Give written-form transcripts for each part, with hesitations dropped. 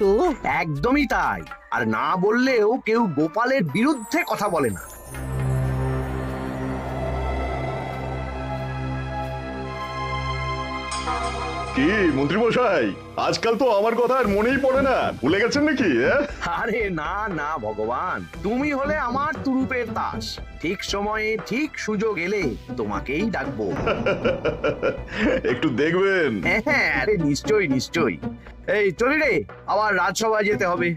তো। একদমই তাই। আর না বললেও কেউ গোপালের বিরুদ্ধে কথা বলে না। কি মন্ত্রী মশাই, আজকাল তো আমার কথা আর মনেই পড়ে না, ভুলে গেছেন নাকি? আরে না না ভগবান, তুমি হলে আমার তুরুপের তাস। ঠিক সময়ে ঠিক সুযোগ এলে তোমাকেই ডাকবো। একটু দেখবেন। হ্যাঁ, আরে নিশ্চয়ই নিশ্চয়ই। এই চলি রে, আবার রাজসভায় যেতে হবে।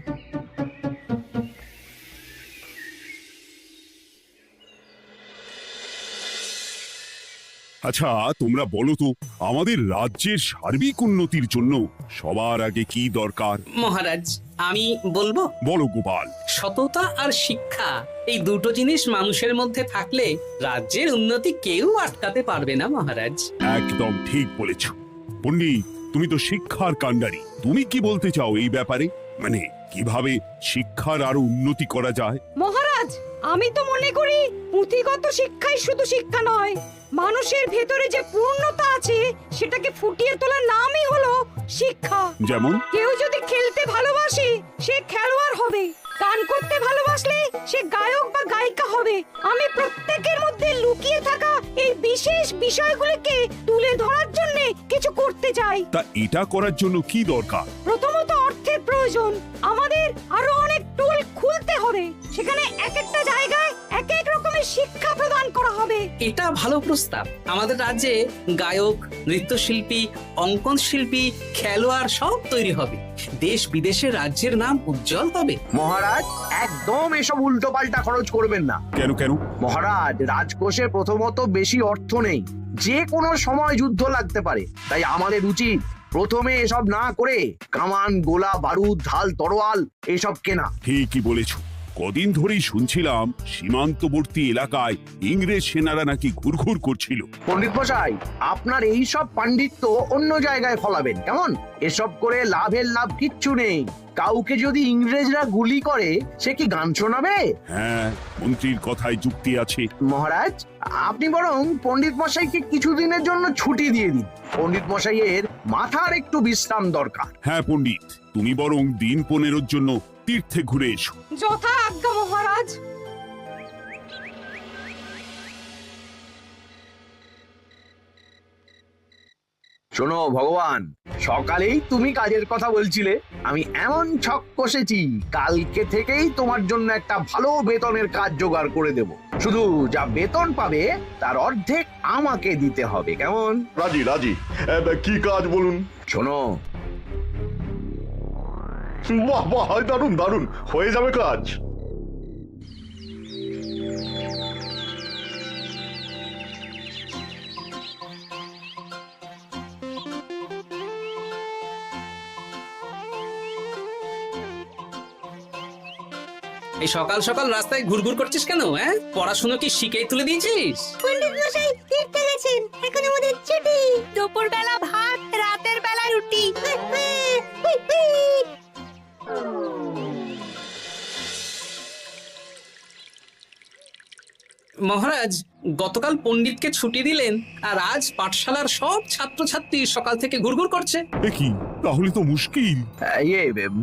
আচ্ছা তোমরা বলো তো, আমাদের রাজ্যের সার্বিক উন্নতির জন্য সবার আগে কি দরকার? মহারাজ আমি বলবো, বলো গোপাল। সততা আর শিক্ষা, এই দুটো জিনিস মানুষের মধ্যে থাকলে রাজ্যের উন্নতি কেউ আটকাতে পারবে না মহারাজ। একদম ঠিক বলেছ পণ্ডিত, তুমি তো শিক্ষার কাণ্ডারি। তুমি কি বলতে চাও এই ব্যাপারে? মানে কিভাবে শিক্ষার আরো উন্নতি করা যায়? মহারাজ আমি তো মনে করি পুঁথিগত শিক্ষাই শুধু শিক্ষা নয়, মানুষের ভেতরে যে পূর্ণতা আছে সেটাকে ফুটিয়ে তোলার নামই হলো শিক্ষা। যেমন কেউ যদি খেলতে ভালোবাসে সে খেলোয়াড় হবে, গান করতে ভালোবাসলে সে গায়ক বা গায়িকা হবে। আমি প্রত্যেকের মধ্যে লুকিয়ে থাকা এই বিশেষ বিষয়গুলিকে তুলে ধরার জন্য কিছু করতে চাই। তা এটা করার জন্য কি দরকার? প্রথমত অর্থের প্রয়োজন। আমাদের আরো অনেক টুল খুলতে হবে, সেখানে এক একটা জায়গায় এক এক রকমের শিক্ষা প্রদান করা হবে। এটা ভালো প্রস্তাব। আমাদের রাজ্যে গায়ক, নৃত্যশিল্পী, অঙ্কন শিল্পী, খেলোয়াড় সব তৈরি হবে। দেশ বিদেশে রাজ্যের নাম উজ্জ্বল হবে। মহারাজ একদম এসব উল্টো পাল্টা খরচ করবেন না। কেন কেন? মহারাজ রাজকোষে প্রথমত বেশি অর্থ নেই, যে কোনো সময় যুদ্ধ লাগতে পারে। তাই আমাদের উচিত প্রথমে এসব না করে কামান, গোলা বারুদ, ঢাল, তরোয়াল এসব কেনা। ঠিকই বলেছ। কদিন ধরেই শুনছিলাম সীমান্তবর্তী এলাকায় ইংরেজ সেনারা নাকি ঘুরঘুর করছিল। পণ্ডিত মশাই, আপনার এই সব পাণ্ডিত্য অন্য জায়গায় ফলাবেন কেমন? এসব করে লাভের লাভ কিচ্ছু নেই। কাউকে যদি ইংরেজরা গুলি করে সে কি গান শোনাবে? হ্যাঁ, মন্ত্রীর কথায় যুক্তি আছে। মহারাজ আপনি বরং পণ্ডিত মশাইকে কিছুদিনের জন্য ছুটি দিয়ে দিন। পণ্ডিত মশাইয়ের মাথার একটু বিশ্রাম দরকার। হ্যাঁ পণ্ডিত, তুমি বরং দিন 15 জন্য তীর্থে ঘুরে এসো। যথা আজ্ঞা মহারাজ। শোনো ভগবান, সকালেই তুমি কাজের কথা বলছিলে, আমি এমন ছক কষেছি কালকে থেকেই তোমার জন্য একটা ভালো বেতনের কাজ জোগাড় করে দেব। শুধু যা বেতন পাবে তার অর্ধেক আমাকে দিতে হবে, কেমন? রাজি রাজি। কি কাজ বলুন? শোনো, বাহ বাহ, দারুণ দারুণ, হয়ে যাবে কাজ। এই সকাল সকাল রাস্তায় ঘুরঘুর করছিস কেন? হ্যাঁ, পড়াশোনা কি শিখেই তুলে দিয়েছিস? পণ্ডিত মশাই তীর্থে গেছেন, এখন আমাদের ছুটি। দুপুর বেলা ভাত, রাতের বেলা রুটি। মহারাজ গতকাল পণ্ডিতকে ছুটি দিলেন, আর আজ পাঠশালার সব ছাত্রছাত্রী সকাল থেকে ঘুরঘুর করছে। এ কি, তাহলে তো মুশকিল।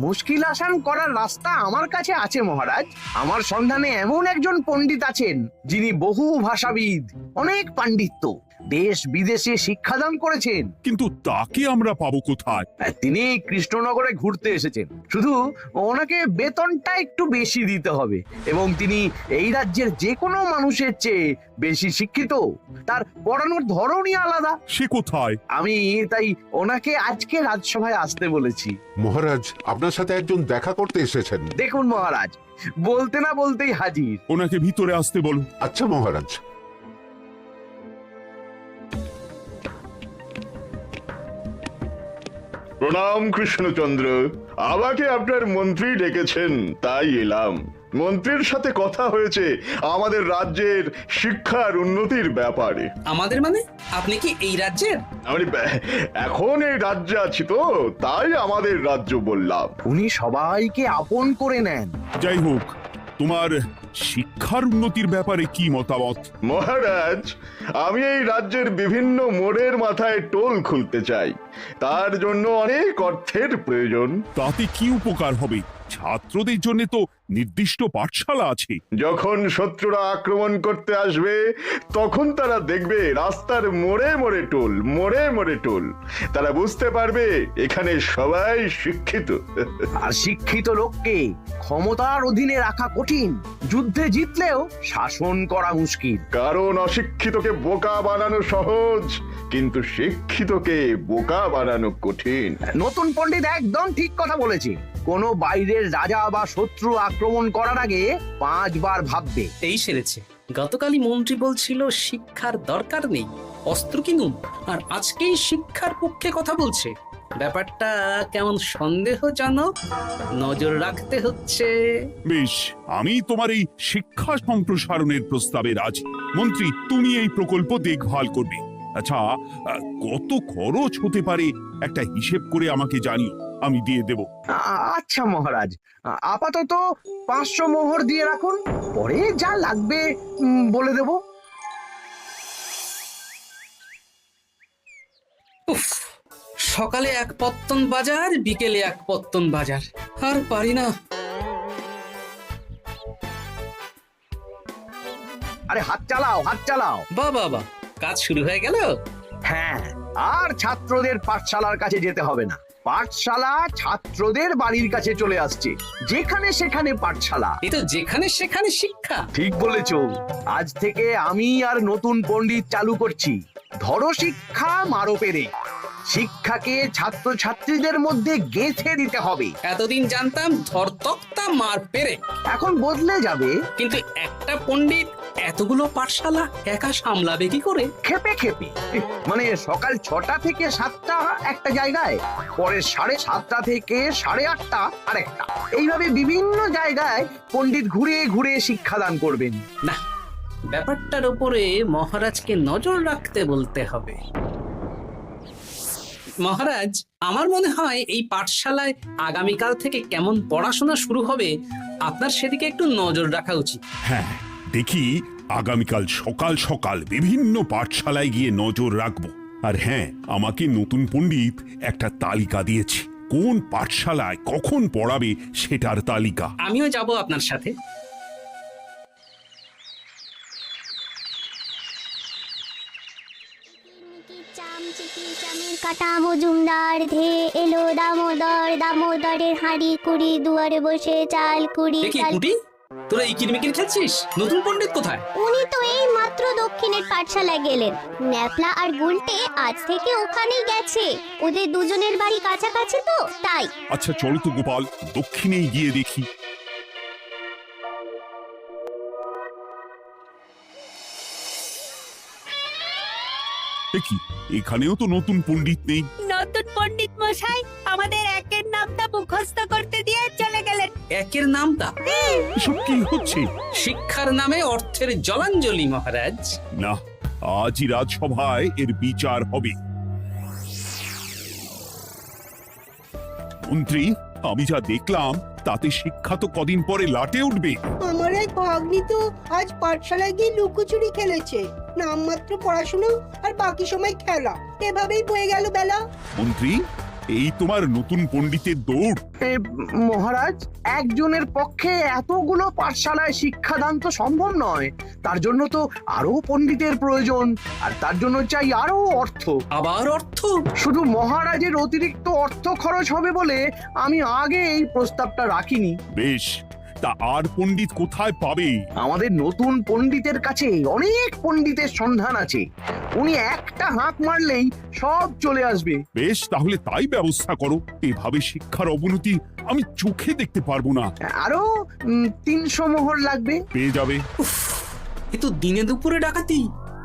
মুশকিল আসান করার রাস্তা আমার কাছে আছে মহারাজ। আমার সন্ধানে এমন একজন পণ্ডিত আছেন যিনি বহু ভাষাবিদ, অনেক পাণ্ডিত্য, দেশ বিদেশে শিক্ষাদান করেছেন। কিন্তু তাকে আমরা পাবো কোথায়? তিনি কৃষ্ণনগরে ঘুরতে এসেছেন, শুধু ওনাকে বেতনটা একটু বেশি দিতে হবে। এবং তিনি এই রাজ্যের যে কোনো মানুষের চেয়ে বেশি শিক্ষিত, তার পড়ানোর ধরনই আলাদা। সে কোথায়? আমি তাই ওনাকে আজকে রাজসভায় আসতে বলেছি। মহারাজ আপনার সাথে একজন দেখা করতে এসেছেন। দেখুন মহারাজ, বলতে না বলতেই হাজির। ওনাকে ভিতরে আসতে বলো। আচ্ছা মহারাজ। প্রণাম কৃষ্ণচন্দ্র, আমাকে আপনার মন্ত্রী ডেকেছেন তাই এলাম। মন্ত্রীর সাথে কথা হয়েছে আমাদের রাজ্যের শিক্ষার উন্নতির ব্যাপারে। আমাদের মানে? আপনি কি এই রাজ্যের? আমি এখন এই রাজ্যে আছি তো, তাই আমাদের রাজ্য বললাম। উনি সবাইকে আপন করে নেন। যাই হোক, তোমার শিক্ষার উন্নতির ব্যাপারে কি মতামত? মহারাজ, আমি এই রাজ্যের বিভিন্ন মোড়ের মাথায় টোল খুলতে চাই। তার জন্য অনেক অর্থের প্রয়োজন। তাতে কি উপকার হবে? ছাত্রদের জন্য তো নির্দিষ্ট পাঠশালা আছে। যখন শত্রুরা আক্রমণ করতে আসবে তখন তারা দেখবে রাস্তার মোড়ে মোড়ে টোল, মোড়ে মোড়ে টোল। তারা বুঝতে পারবে এখানে সবাই শিক্ষিত। আর শিক্ষিত লোককে ক্ষমতার অধীনে রাখা কঠিন, যুদ্ধে জিতলেও শাসন করা মুশকিল। কারণ অশিক্ষিতকে বোকা বানানো সহজ, কিন্তু শিক্ষিতকে বোকা বানানো কঠিন। নতুন পণ্ডিত একদম ঠিক কথা বলেছে। কোনো বাইরের রাজা বা শত্রু আক্রমণ করার আগে 5 বার ভাববে। এই সেরেছে। গতকালই মন্ত্রী বলছিল শিক্ষার দরকার নেই, অস্ত্র কিনুন, আর আজকেই শিক্ষার পক্ষে কথা বলছে। ব্যাপারটা কেমন সন্দেহজনক, নজর রাখতে হচ্ছে। বেশ, আমি তোমার এই শিক্ষা সম্প্রসারণের প্রস্তাবে রাজি। মন্ত্রী, তুমি এই প্রকল্প দেখভাল করবে। আচ্ছা, কত খরচ হতে পারে একটা হিসেব করে আমাকে জানিও, আমি দিয়ে দেব। আচ্ছা মহারাজ, আপাতত 500 মোহর দিয়ে রাখুন, পরে যা লাগবে বলে দেব। উফ, সকালে এক পত্তন বাজার, বিকেলে এক পত্তন বাজার, আর পারি না। আরে হাত চালাও, হাত চালাও। বাবা, কাজ শুরু হয়ে গেল। হ্যাঁ, আর ছাত্রদের পাঠশালার কাছে যেতে হবে না। পাঠশালা ছাত্রদের বাড়ির কাছে চলে আসছে। যেখানে সেখানে পাঠশালা। এ তো যেখানে সেখানে শিক্ষা। ঠিক বলেছো। আজ থেকে আমি আর নতুন পণ্ডিত চালু করছি। ধরো শিক্ষা, মারো পেরে। শিক্ষাকে ছাত্রছাত্রীদের মধ্যে গেঁথে দিতে হবে। এতদিন জানতাম ধরতক্তা মার পেরে, এখন বদলে যাবে। কিন্তু একটা পণ্ডিত এতগুলো পাঠশালা একা সামলাবে কি করে? খেপে খেপে। মানে সকাল 6টা থেকে 7টা একটা জায়গায়, পরে 7:30 থেকে 8:30 আরেকটা। এইভাবে বিভিন্ন জায়গায় পণ্ডিত ঘুরে ঘুরে শিক্ষাদান করবেন। না, ব্যাপারটার উপরে মহারাজকে নজর রাখতে বলতে হবে। মহারাজ, আমার মনে হয় এই পাঠশালায় আগামীকাল থেকে কেমন পড়াশোনা শুরু হবে, আপনার সেদিকে একটু নজর রাখা উচিত। হ্যাঁ, দেখি আগামীকাল সকাল সকাল বিভিন্ন পাঠশালায় গিয়ে নজর রাখবো। আর হ্যাঁ, আমাকে নতুন পণ্ডিত একটা তালিকা দিয়েছে, কোন পাঠশালায় কখন পড়াবে সেটার তালিকা। আমিও যাব আপনার সাথে। কাটা মজুমদার ধে এলো দামোদর, দামোদরের হাঁড়ি কুড়ি, দুয়ারে বসে চাল কুড়ি। দেখি কুটি, তোরা এই কিরমিকির খেলছিস? নতুন পণ্ডিত কোথায়? উনি তো এই মাত্র দক্ষিণের পাঠশালায় গেলেন। ন্যাপলা আর গুলটে আজ থেকে ওখানেই গেছে। ওদের দুজনের বাড়ি কাছাকাছি তো, তাই। আচ্ছা চলো তো গোপাল, দক্ষিণেই গিয়ে দেখি। দেখি, এখানেও তো নতুন পণ্ডিত নেই। নতুন পণ্ডিত মশাই আমাদের একের নামটা মুখস্থ করতে দিয়ে চলে গেলেন। একের নামটা? এসব কি হচ্ছে? শিক্ষার নামে অর্থের জলাঞ্জলি মহারাজ। না, আজই রাজসভায় এর বিচার হবে। মন্ত্রী, আমি যা দেখলাম তাতে শিক্ষা তো কদিন পরে লাটে উঠবে। আমার এক ভাগ্নি তো আজ পাঠশালায় গিয়ে লুকোচুরি খেলেছে। নামমাত্র পড়াশুনো আর বাকি সময় খেলা, এভাবেই বয়ে গেল বেলা। মন্ত্রী, এই তোমার নতুন পণ্ডিতের দৌড়। মহারাজ, একজনের পক্ষে এতগুলো পাঠশালায় শিক্ষাদান তো সম্ভব নয়। তার জন্য তো আরো পণ্ডিতের প্রয়োজন, আর তার জন্য চাই আরো অর্থ। আবার অর্থ? শুধু মহারাজের অতিরিক্ত অর্থ খরচ হবে বলে আমি আগে এই প্রস্তাবটা রাখিনি। বেশ, তা আর পণ্ডিত কোথায় পাবে? আমাদের নতুন পণ্ডিতের কাছে অনেক পণ্ডিতের সন্ধান আছে। উনি একটা হাঁক মারলেই সব চলে আসবে। বেশ, তাহলে তাই ব্যবস্থা করো। এভাবে শিক্ষার অবনতি আমি চোখে দেখতে পারবো না। আরো 300 মোহর লাগবে। পেয়ে যাবে। এ তো দিনে দুপুরে ডাকাতি।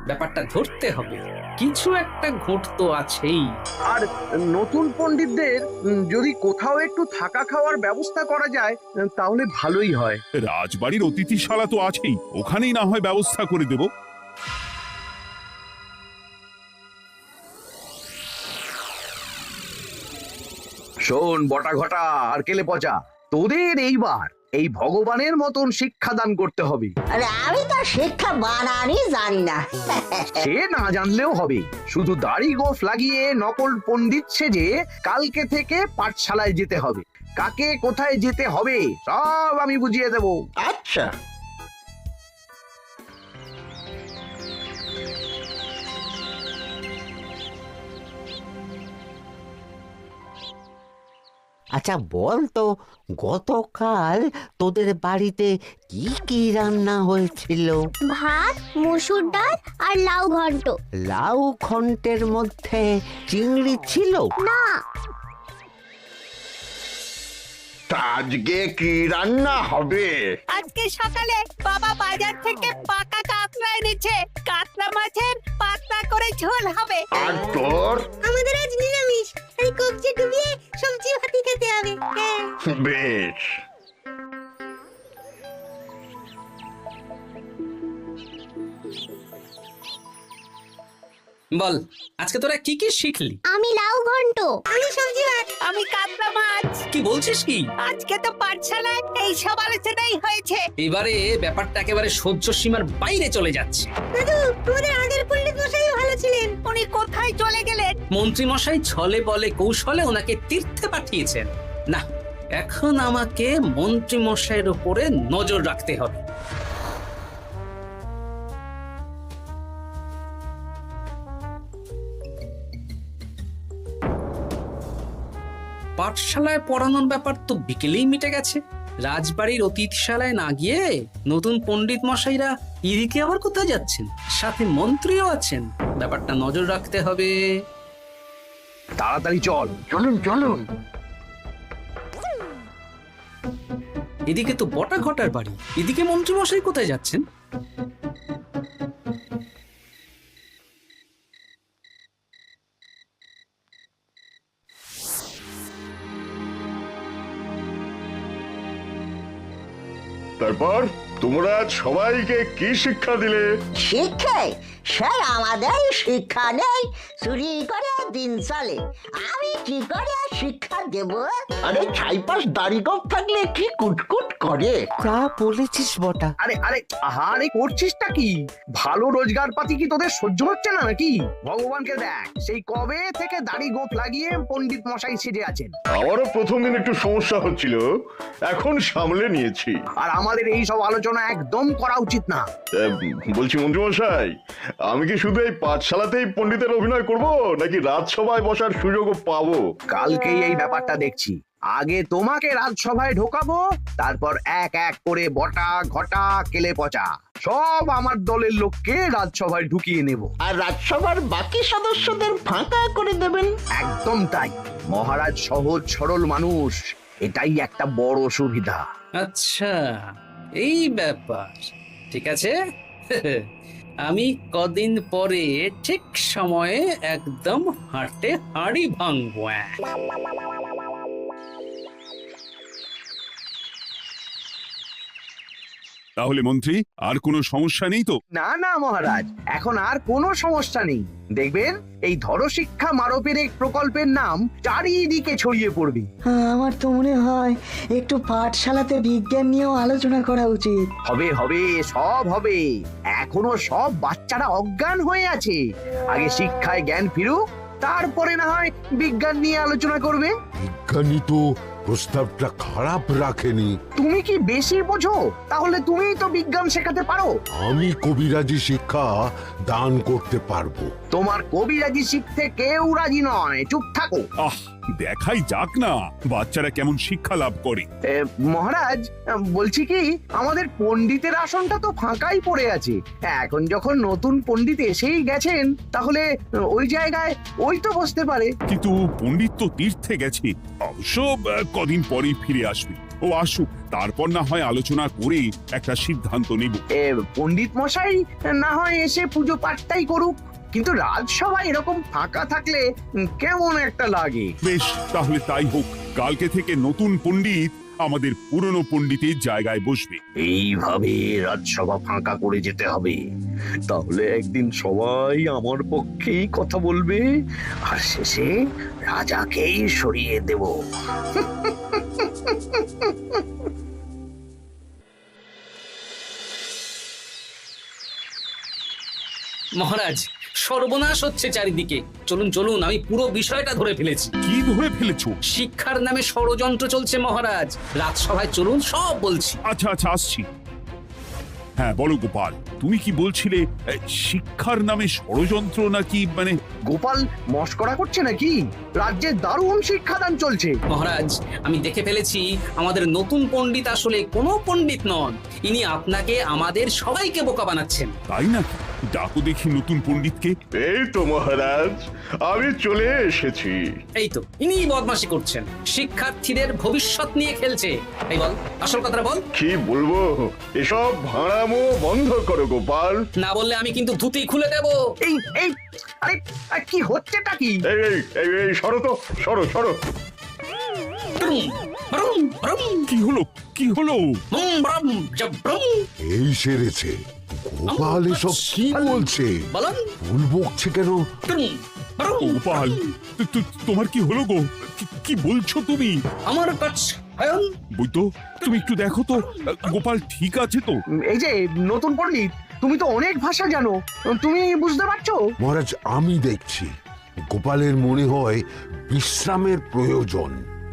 ব্যাপারটা ধরতে হবে, কিছু একটা ঘটতো আছেই। আর নতুন পণ্ডিতদের যদি কোথাও একটু থাকা খাওয়ার ব্যবস্থা করা যায় তাহলে ভালোই হয়। রাজবাড়ির অতিথিশালা তো আছেই, ওখানেই না হয় ব্যবস্থা করে দেব। শোন বটা ঘটা আর কেলে পচা, তোদের এইবার এই ভগবানের মতন শিক্ষাদান করতে হবে। আরে আমি তো শিক্ষা বানানই জানি না। সে না জানলেও হবে, শুধু দাড়ি গোফ লাগিয়ে নকল পণ্ডিত সেজে কালকে থেকে পাঠশালায় যেতে হবে। কাকে কোথায় যেতে হবে সব আমি বুঝিয়ে দেব। আচ্ছা, আচ্ছা বল তো, গতকাল তোদের বাড়িতে কি কি রান্না হয়েছিল? ভাত, মসুর ডাল আর লাউ ঘন্ট। লাউ ঘন্টের মধ্যে চিংড়ি ছিল? না, তা আজকে কি রান্না হবে? আজকে সকালে বাবা বাজার থেকে পাকা কাতলা এনেছে। কাতলা মাছের পাতলা করে ঝোল হবে। আর তোর? আমাদের আজ নিরামিষ, এই কবজি ডুবিয়ে সবজি ভাতি খেতে হবে। বেশ। বল, আজকে তোরা কি কি শিখলি? আমি লাউ ঘন্ট। আমি সবজি ভাত। আমি কাতলা মাছ। কি বলছিস কি? আজকে তো পাঠশালায় এই সব আলোচনাই হয়েছে। এবারে ব্যাপারটা একেবারে সহ্য সীমার বাইরে চলে যাচ্ছে। দাদু, তোমাদের আগের পণ্ডিত মশাই ভালো ছিলেন। উনি কোথায় চলে গেলেন? মন্ত্রী মশাই ছলে বলে কৌশলে ওনাকে তীর্থে পাঠিয়েছেন। না, এখন আমাকে মন্ত্রী মশাইয়ের উপরে নজর রাখতে হবে। পাঠশালায় পড়ানোর ব্যাপার তো বিকেলেই মিটে গেছে। রাজবাড়ির অতিথিশালায় না গিয়ে নতুন পণ্ডিত মশাইরা এদিকে আবার কোথায় যাচ্ছেন? সাথে মন্ত্রীও আছেন, ব্যাপারটা নজর রাখতে হবে। তাড়াতাড়ি চল। চলুন চলুন। এদিকে তো বটা ঘটার বাড়ি, এদিকে মন্ত্রী মশাই কোথায় যাচ্ছেন? তারপর তোমরা সবাইকে কি শিক্ষা দিলে? শিক্ষা? সে আমাদের শিক্ষা নেই, চুরি করে দিন চলে। আমি কি করে শিক্ষা দেব? আরে ছাইপাশ দাড়ি গোঁফ থাকলে কি কুটকুট করে। তা বলেছিস বটা। আরে আরে আহারে করছিসটা কি? ভালো রোজগার পাতি কি তোদের সহ্য হচ্ছে না নাকি? ভগবানকে দেখ, সেই কবে থেকে দাড়ি গোঁফ লাগিয়ে পণ্ডিত মশাই সেজে আছেন। আমারও প্রথম দিন একটু সমস্যা হচ্ছিল, এখন সামলে নিয়েছি। আর আমাদের এই সব আলোচনা একদম করা উচিত না। বলছি মন্ত্রীমশাই, আমি কি শুধু এই পাঠশালাতেই পণ্ডিতের অভিনয় করব, নাকি রাজসভায় বসার সুযোগও পাবো? কালকেই এই ব্যাপারটা দেখছি। আগে তোমাকে রাজসভায় ঢোকাবো, তারপর এক এক করে বটা ঘটা কেলে পচা সব আমার দলের লোককে রাজসভায় ঢুকিয়ে নেব। আর রাজসভার বাকি সদস্যদের ফাঁকা করে দেবেন। একদম তাই। মহারাজ সহজ সরল মানুষ, এটাই একটা বড় সুবিধা। আচ্ছা, এই ব্যাপার। ঠিক আছে, আমি কদিন পরে ঠিক সময়ে একদম হাটে হাঁড়ি ভাঙবো। তাহলে মন্ত্রী, আর কোনো সমস্যা নেই তো? না না মহারাজ, এখন আর কোনো সমস্যা নেই। দেখবেন এই ধরশিক্ষা মারপের এক প্রকল্পের নাম চারিদিকে ছড়িয়ে পড়বে। আমার তো মনে হয় একটু পাঠশালাতে বিজ্ঞান নিয়েও আলোচনা করা উচিত। হবে হবে, সব হবে। এখনো সব বাচ্চারা অজ্ঞান হয়ে আছে। আগে শিক্ষায় জ্ঞান ফিরুক, তারপরে না হয় বিজ্ঞান নিয়ে আলোচনা করবে। বিজ্ঞানী তো প্রস্তাবটা খারাপ রাখেনি। তুমি কি বেশি বোঝো? তাহলে তুমিই তো বিজ্ঞান শেখাতে পারো। আমি কবিরাজি শিক্ষা দান করতে পারবো। তোমার কবিরাজি শিখতে কেউ রাজি নয়, চুপ থাকো। আহ, দেখাই যাক না বাচ্চারা কেমন শিক্ষা লাভ করে। মহারাজ, বলছি কি, আমাদের পণ্ডিতের আসনটা তো ফাঁকাই পড়ে আছে। এখন যখন নতুন পণ্ডিত এসেই গেছেন, তাহলে ওই জায়গায় ওই তো বসতে পারে। কিন্তু পণ্ডিত তো তীর্থে গেছে, অবশ্য কদিন পরেই ফিরে আসবে। ও আসুক, তারপর না হয় আলোচনা করে একটা সিদ্ধান্ত নেব। পণ্ডিত মশাই না হয় এসে পুজো পাঠটাই করুক, কিন্তু রাজসভায় এরকম ফাঁকা থাকলে কেমন একটা লাগে। বেশ, তাহলে তাই হোক। কালকে থেকে নতুন পণ্ডিত আমাদের পুরনো পণ্ডিতের জায়গায় বসবে। এইভাবে রাজসভা ফাঁকা করে যেতে হবে, তাহলে একদিন সবাই আমার পক্ষেই কথা বলবে, আর শেষে রাজাকেই সরিয়ে দেব। মহারাজ সর্বনাশ হচ্ছে চারিদিকে। চলুন চলুন, আমি পুরো বিষয়টা ধরে ফেলেছি। কি ধরে ফেলেছো? শিক্ষার নামে ষড়যন্ত্র চলছে মহারাজ। রাজসভায় চলুন, সব বলছি। আচ্ছা আচ্ছা, আসছি। হ্যাঁ বলো গোপাল, তুমি কি বলছিলে শিক্ষার নামে ষড়যন্ত্র নাকি? মানে গোপাল মস্করা করছে নাকি? রাজ্যে দারুণ শিক্ষাদান চলছে। মহারাজ, আমি দেখে ফেলেছি আমাদের নতুন পণ্ডিত আসলে কোনো পণ্ডিত নন। ইনি আপনাকে, আমাদের সবাইকে বোকা বানাচ্ছেন। তাই নাকি? ডাকো দেখি নতুন পণ্ডিতকে। এই তো মহারাজ, আমি চলে এসেছি। এই তো ইনি বদমাশি করছেন, শিক্ষার্থীদের ভবিষ্যৎ নিয়ে খেলছে। এই বল, আসল কথাটা বল। কি বলবো, এসব ভাড়ামো বন্ধ করো গোপাল। না বললে আমি কিন্তু ধুতি খুলে দেব। এই এই আরে আরে, কি হচ্ছেটা কি? এই এই এই এই সরো তো, সরো সরো। ব্রুম, ব্রুম, ব্রুম, কি হলো? কি হলো? বুম, ব্রুম, জব, ব্রুম। এই সেরেছে। গোপাল এসব কি বলছে? বলুন। ভুল বকছে কেন? ব্রুম, ব্রুম, গোপাল, তোমার কি হলো গো? কি বলছো তুমি? আমার কাছে হায়ন। বই তো, তুমি একটু দেখো তো গোপাল ঠিক আছে তো? এই যে নতুন পণ্ডিত, তুমি তো অনেক ভাষা জানো, তুমি বুঝতে পারছো? মহারাজ, আমি দেখছি গোপালের মনে হয় বিশ্রামের প্রয়োজন।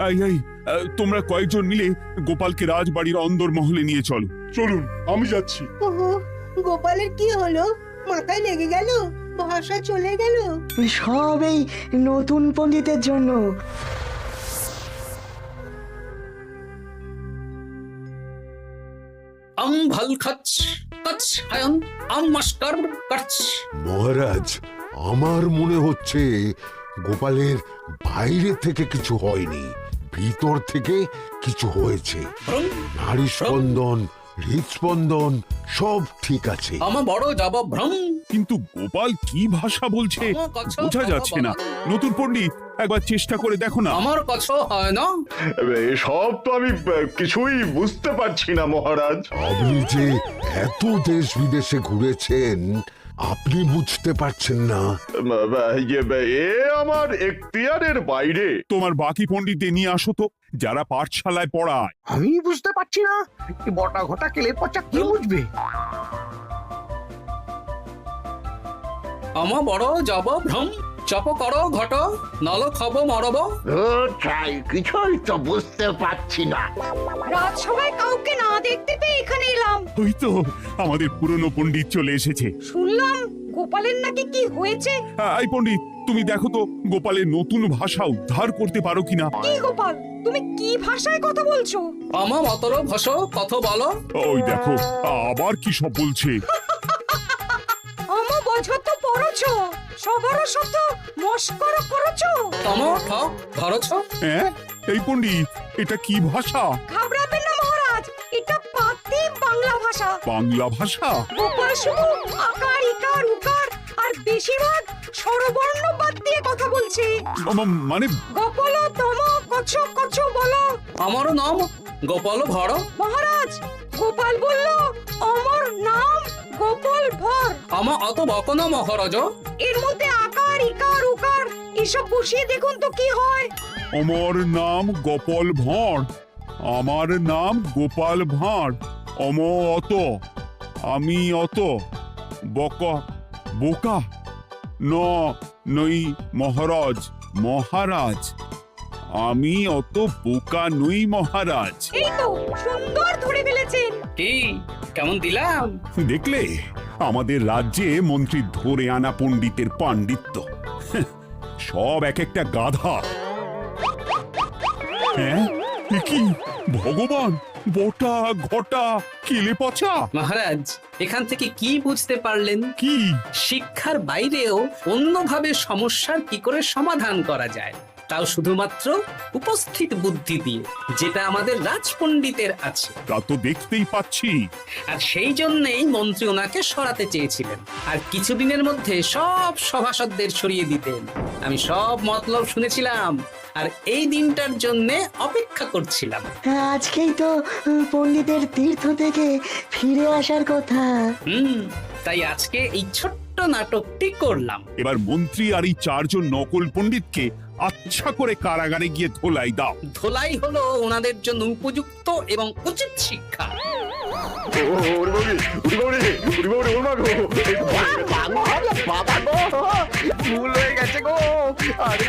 এই এই, তোমরা কয়েকজন মিলে গোপালকে রাজবাড়ির অন্দরমহলে নিয়ে চলো। চলুন, আমি যাচ্ছি। ওহো, গোপালের কি হলো? মাথায় লেগে গেল? ভাষা চলে গেল? সব এই নতুন পণ্ডিতের জন্য। ভাল খাচ কাচ হায়ন, মাস্টার কাচ। মহারাজ, আমার মনে হচ্ছে গোপালের বাইরে থেকে কিছু হয়নি, ভিতর থেকে কিছু হয়েছে। ব্রুম, নারী স্পন্দন, হৃদস্পন্দন সব ঠিক আছে। আমার বড় যাব ভ্রম। কিন্তু গোপাল কি ভাষা বলছে আমার কাছে বোঝা কথা যাচ্ছে না। বলা। নতুন পণ্ডিত, একবার চেষ্টা করে দেখো না। আমার কাছে হয় না। এসব তো আমি কিছুই বুঝতে পারছি না মহারাজ। আপনি যে এত দেশ বিদেশে ঘুরেছেন, আপনি বুঝতে পারছেন না? এ আমার এখতিয়ারের বাইরে। তোমার বাকি পণ্ডিতদের নিয়ে আসো তো, যারা পাঠশালায় পড়ায়। আমি বুঝতে পারছি না, এই বটা ঘটা কেলে পচা কি বুঝবে? আমার বড় যাব ভ্রম। চপ করো ঘট, নল খব মরব। তাই কিছুই তো বুঝতে পারছি না। রাজসভায় কাউকে না দেখতে পেয়ে এখানে এলাম। ওই তো আমাদের পুরনো পণ্ডিত চলে এসেছে। শুনলাম গোপালের নাকি কি হয়েছে। এই পণ্ডিত, তুমি দেখো তো গোপালের নতুন ভাষা উদ্ধার করতে পারো কিনা। কি গোপাল, তুমি কি ভাষায় কথা বলছো? আমার মতর ভাষ কত বলো। ওই দেখো আবার কি সব বলছে। আমো বোঝো তো পড়ছো, সবার সাথে মস্করা করছো। তম ঠক ধরছ। হ্যাঁ, এই পণ্ডিত, এটা কি ভাষা? ঘাবড়াবেন না মহারাজ, এটা পাতি বাংলা ভাষা। বাংলা ভাষা? গোপাল শুধু আকার ইকার উকার আর বেশিরভাগ স্বরবর্ণ বাদ দিয়ে কথা বলছে। মানে গোপাল তম কছ কছ বলো। আমার নাম গোপাল ভর। মহারাজ, গোপাল বলল আমার নাম গোপাল ভর। আমার অত বকন মহারাজ। এর মধ্যে আকার ইকার উকার এসব বসিয়ে দেখুন তো কি হয়। আমার নাম গোপাল ভাঁড়। আমার নাম গোপাল ভাঁড়। অত, আমি অত, বকা বোকা, নই মহারাজ। মহারাজ, আমি অত বোকা নই মহারাজ। এই তো সুন্দর ধরে ফেলেছেন। কি কেমন দিলাম? দেখলে, আমাদের রাজ্যে মন্ত্রী ধরে আনা পণ্ডিতের পাণ্ডিত্য। সব এক একটা গাধা। হ্যাঁ, এ কি ভগবান, বটা ঘটা কেলে পচা। মহারাজ, এখান থেকে কি বুঝতে পারলেন? কি? শিক্ষার বাইরেও অন্যভাবে সমস্যার কি করে সমাধান করা যায়, তাও শুধুমাত্র উপস্থিত বুদ্ধি দিয়ে, যেটা আমাদের রাজপণ্ডিতের আছে। তা তো দেখতেই পাচ্ছি। আর সেই জন্যই মন্ত্রী ওনাকে সরাতে চেয়েছিলেন, আর কিছুদিনের মধ্যে সব সভাসদদের সরিয়ে দিতেন। আমি সব মতলব শুনেছিলাম, আর এই দিনটার জন্য অপেক্ষা করছিলাম। আজকেই তো পণ্ডিতের তীর্থ থেকে ফিরে আসার কথা। তাই আজকে এই ছোট্ট নাটকটি করলাম। এবার মন্ত্রী আর এই চারজন নকল পণ্ডিতকে আচ্ছা করে কারাগারে গিয়ে ধোলাই দাও। ধোলাই হলো ওনাদের জন্য উপযুক্ত এবং উচিত শিক্ষা। ভুল হয়ে গেছে গো। আরে